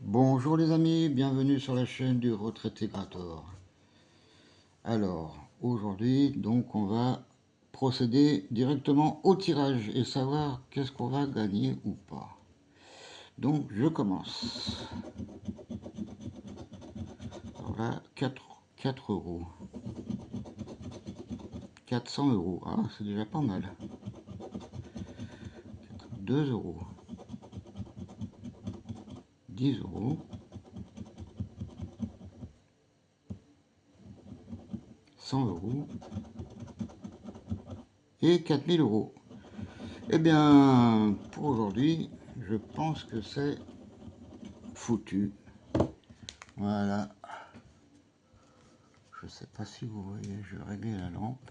Bonjour les amis, bienvenue sur la chaîne du Retraité Grator. Alors, aujourd'hui, donc on va procéder directement au tirage et savoir qu'est-ce qu'on va gagner ou pas. Donc, je commence. Alors là, 4 euros. 400 euros, ah, c'est déjà pas mal. 2 euros. 10 euros. 100 euros. Et 4000 euros. Eh bien, pour aujourd'hui, je pense que c'est foutu. Voilà. Je sais pas si vous voyez, je vais régler la lampe.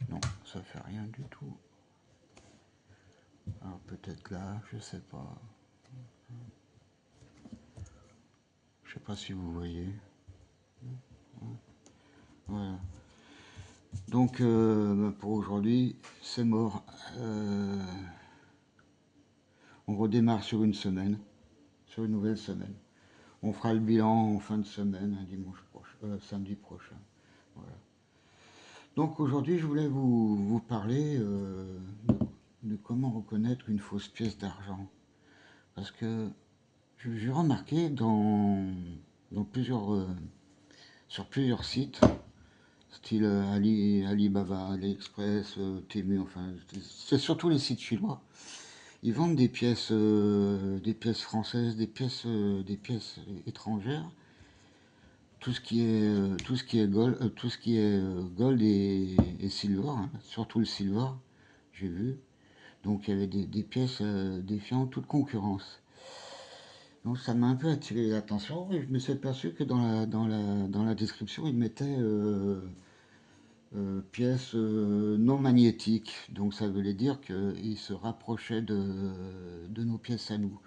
Non, ça fait rien du tout. Alors peut-être là, je sais pas. Je sais pas si vous voyez. Voilà. Donc pour aujourd'hui, c'est mort. On redémarre sur une semaine, sur une nouvelle semaine. On fera le bilan en fin de semaine, un dimanche prochain, samedi prochain. Voilà. Donc aujourd'hui, je voulais vous parler de comment reconnaître une fausse pièce d'argent. Parce que j'ai remarqué dans sur plusieurs sites, style Alibaba, AliExpress, Temu, enfin, c'est surtout les sites chinois. Ils vendent des pièces françaises, des pièces étrangères, tout ce qui est gold et silver, hein, surtout le silver, j'ai vu. Donc il y avait des pièces défiant toute concurrence. Donc ça m'a un peu attiré l'attention et je me suis aperçu que dans la description, ils mettaient pièces non magnétiques. Donc ça voulait dire qu'ils se rapprochaient de nos pièces à nous.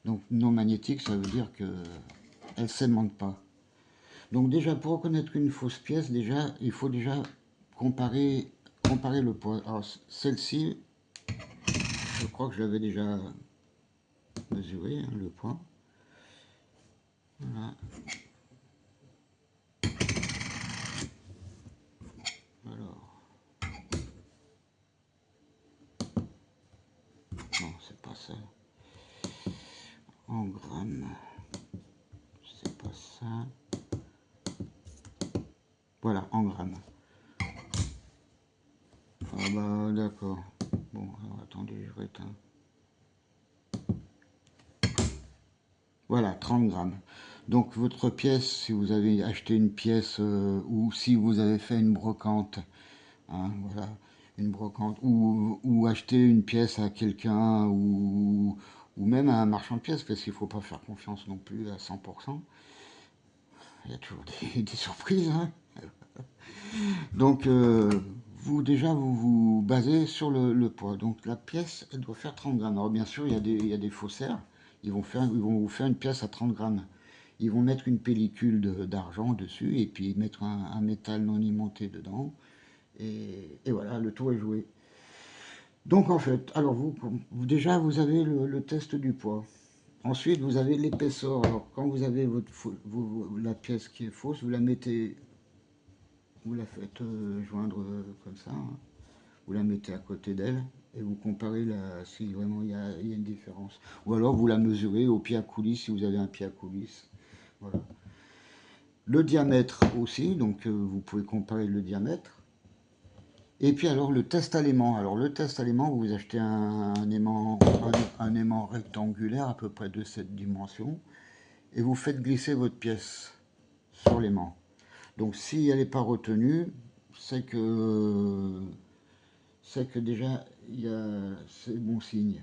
Donc non magnétique, ça veut dire qu'elles ne s'aimantent pas. Donc déjà, pour reconnaître une fausse pièce, déjà, il faut déjà comparer le poids. Alors celle-ci, je crois que je l'avais déjà mesuré, hein, le poids. Voilà. Alors, non, c'est pas ça. En grammes, c'est pas ça. Voilà, en grammes. Ah bah d'accord. Bon, alors attendez, je réteins. Voilà, 30 grammes. Donc votre pièce, si vous avez acheté une pièce ou si vous avez fait une brocante, hein, voilà, une brocante, ou acheter une pièce à quelqu'un ou même à un marchand de pièces, parce qu'il ne faut pas faire confiance non plus à 100%. Il y a toujours des surprises, hein. Donc vous déjà vous vous basez sur le poids. Donc la pièce, elle doit faire 30 grammes. Alors bien sûr, il y a des faussaires. Ils vont vous faire une pièce à 30 grammes. Ils vont mettre une pellicule d'argent dessus et puis mettre un métal non aimanté dedans. Et voilà, le tour est joué. Donc en fait, alors déjà vous avez le test du poids. Ensuite, vous avez l'épaisseur. Alors quand vous avez la pièce qui est fausse, vous la faites joindre comme ça, hein. Vous la mettez à côté d'elle et vous comparez si vraiment il y a une différence. Ou alors vous la mesurez au pied à coulisse si vous avez un pied à coulisse. Voilà. Le diamètre aussi, donc vous pouvez comparer le diamètre. Et puis alors le test à l'aimant. Alors le test à l'aimant, vous achetez un aimant rectangulaire à peu près de cette dimension et vous faites glisser votre pièce sur l'aimant. Donc si elle n'est pas retenue, c'est que déjà c'est bon signe.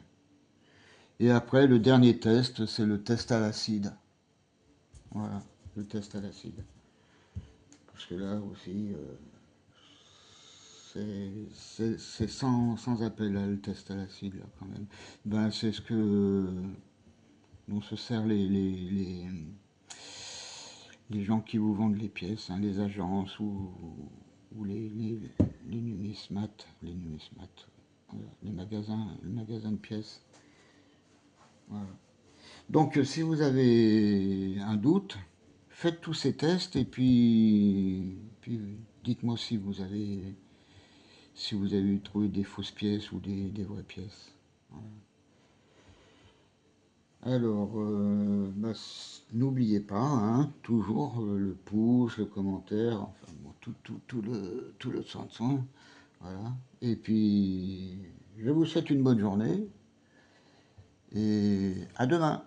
Et après le dernier test, c'est le test à l'acide. Voilà, le test à l'acide. Parce que là aussi, c'est sans appel là, le test à l'acide là quand même. Ben c'est ce que dont se servent les gens qui vous vendent les pièces, hein, les agences ou les numismates, voilà, les magasins de pièces. Voilà. Donc, si vous avez un doute, faites tous ces tests et puis dites-moi si vous avez trouvé des fausses pièces ou des vraies pièces. Alors, n'oubliez pas, hein, toujours le pouce, le commentaire, enfin bon, tout le soin. Voilà. Et puis, je vous souhaite une bonne journée et à demain.